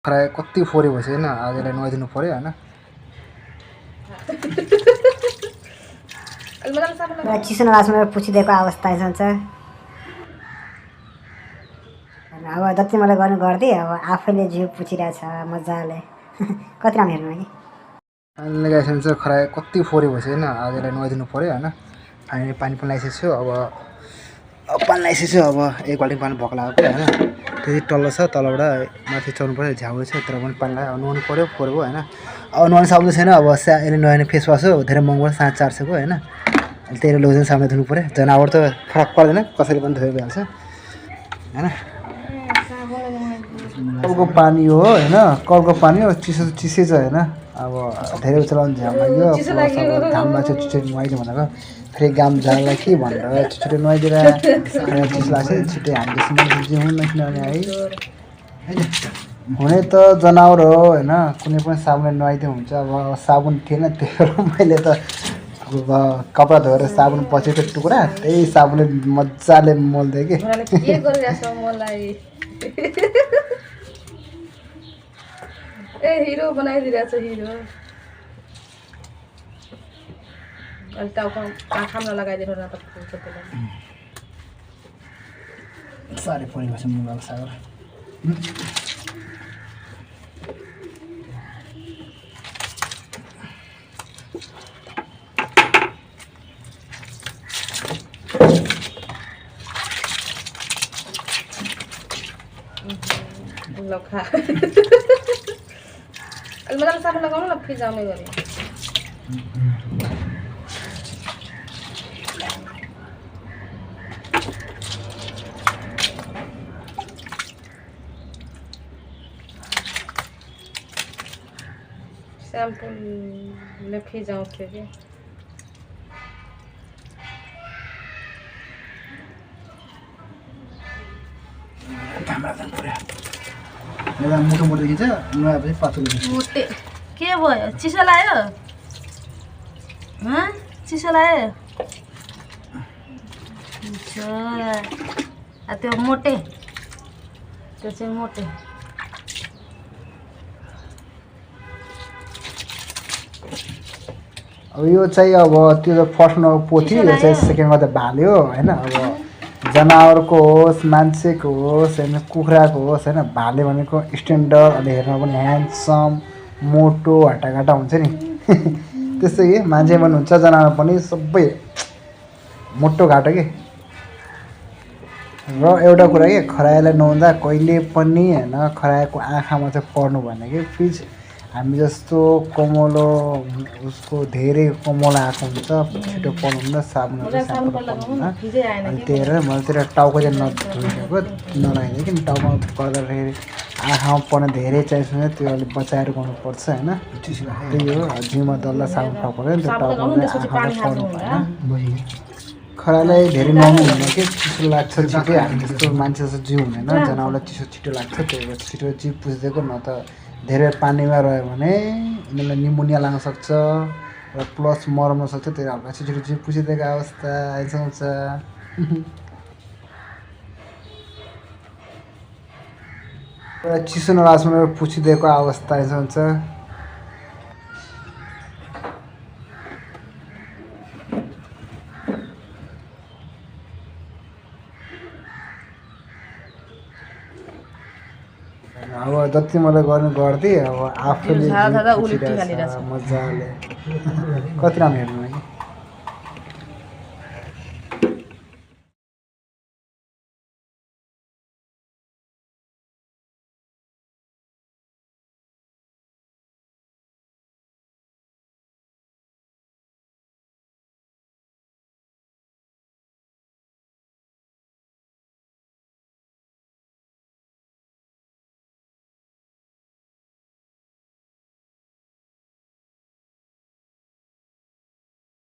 खरायो कति फोरे भइसक्यो होइन आजलाई नुहाइदिनु पऱ्यो होइन चिसो नलासमा पुछिदिएको अवस्था छ अब जति मलाई गर्नु गरिदिए अब आफैले जिउ पुछिरहेछ मजाले कति राम्रो हेर्नु कि पानी लगाइसकेपछि चाहिँ खरायो कति फोरे भइसक्यो होइन आजलाई नुहाइदिनु पऱ्यो होइन पानी पनि लगाइसकेको छु अब पानी लगाइसकेको छु अब एक बाल्टी पानी भक लगाएको होइन त्यति तल्लो छ तलबाट माथि चढ्नु पऱ्यो झ्याउ छ तर पनि पानी लगायो नुहाउनु पऱ्यो फोरेको होइन अब नुहाउनु साबुन छैन अब यसले नुहाउने फेस वास हो धेरै महँगो 450 होइन त्यही लोजन साबुन धुनु पऱ्यो जनावर त फरक पर्दैन कसैले पनि धोइ भइहाल्छ होइन कलको पानी हो होइन कलको पानी हो चिसो चिसै छ होइन अब धेरै चलाउनु झ्याउ लाग्यो घाम लाग्छ छिटो नुहाइदियो भनेको फेरि घाम झार्ला कि भनेर छिटो नुहाइदिएर चिसो लाग्छ छिटो हामीले जिउ नकिनभने है हुने त जनावर हो होइन कुनै पनि साबुनले नुहाइदियो हुन्छ अब साबुन थिएन त्यही भएर मैले त अब कपडा धोएर साबुन पछिको टुक्रा त्यही साबुनले मजाले मोल्दै कि ए हिरो बनाइदिरहेछ हिरो अलि टाउको आँखामा लगाइदिनु न त साह्रै परिभाषा मुला सागर लखा अलि मजाले साबुन लगाउनु न फिजाउने गरी स्याम्पूले फिजाउँथ्यो कि मोटो मोटो खिन्छ नुहाएपछि पातलो मोटे के भयो चिसो लाग्यो चिसो लाग्यो त्यो मोटे त्यो चाहिँ मोटे अब यो चाहिँ अब त्यो फर्स्टमा पोथी यो चाहिँ सेकेन्डमा त भाल्यो होइन अब जनावरको होस् मान्छेको होस् होइन कुखुराको होस् होइन भाले भनेको स्ट्यान्डर्ड अनि हेर्न पनि ह्यान्डसम मोटो हट्टाघाटा हुन्छ नि त्यस्तै कि मान्छे पनि हुन्छ जनावर पनि सबै मोटो घाटो कि र एउटा कुरा के खरायोलाई नुहाउँदा कहिले पनि होइन खरायोको आँखामा चाहिँ पर्नु भएन कि फिज हामी जस्तो कमलो उसको धेरै कमलो आएको हुन्छ छिटो पर्नु हुँदा साबुनहरू अनि त्यही भएर मैलेतिर टाउको चाहिँ नधोइदिएको नलगाइदियो कि टाउकोमा पर्दाखेरि आँखामा पर्ने धेरै चाहिन्छ भने त्यो अलिक बचाएर गर्नुपर्छ होइन त्यही हो जिउमा डल्ला साबुन फरक पर्दैन त्यो टाउकोमा आँखामा पर्नु भएन खरायोलाई धेरै नुहाउनु हुँदैन कि चिसो लाग्छ छिटै हामी जस्तो मान्छे जस्तो जिउ हुँदैन जनावरलाई चिसो छिटो लाग्छ त्यही भएर छिटो जिउ पुछिदिएको न त धेरै पानीमा रह्यो भने उनीहरूलाई निमोनिया लाग्न सक्छ र प्लस मर्न सक्छ त्यही हल्का छिटो जिउ पुछिदिएको अवस्था आइसक्छ चिसो नलासमा पुछिदिएको अवस्था आइसक्छ अब जति मलाई गर्नु गरिदिए अब आफूले मजाले कति राम्रो हेर्नु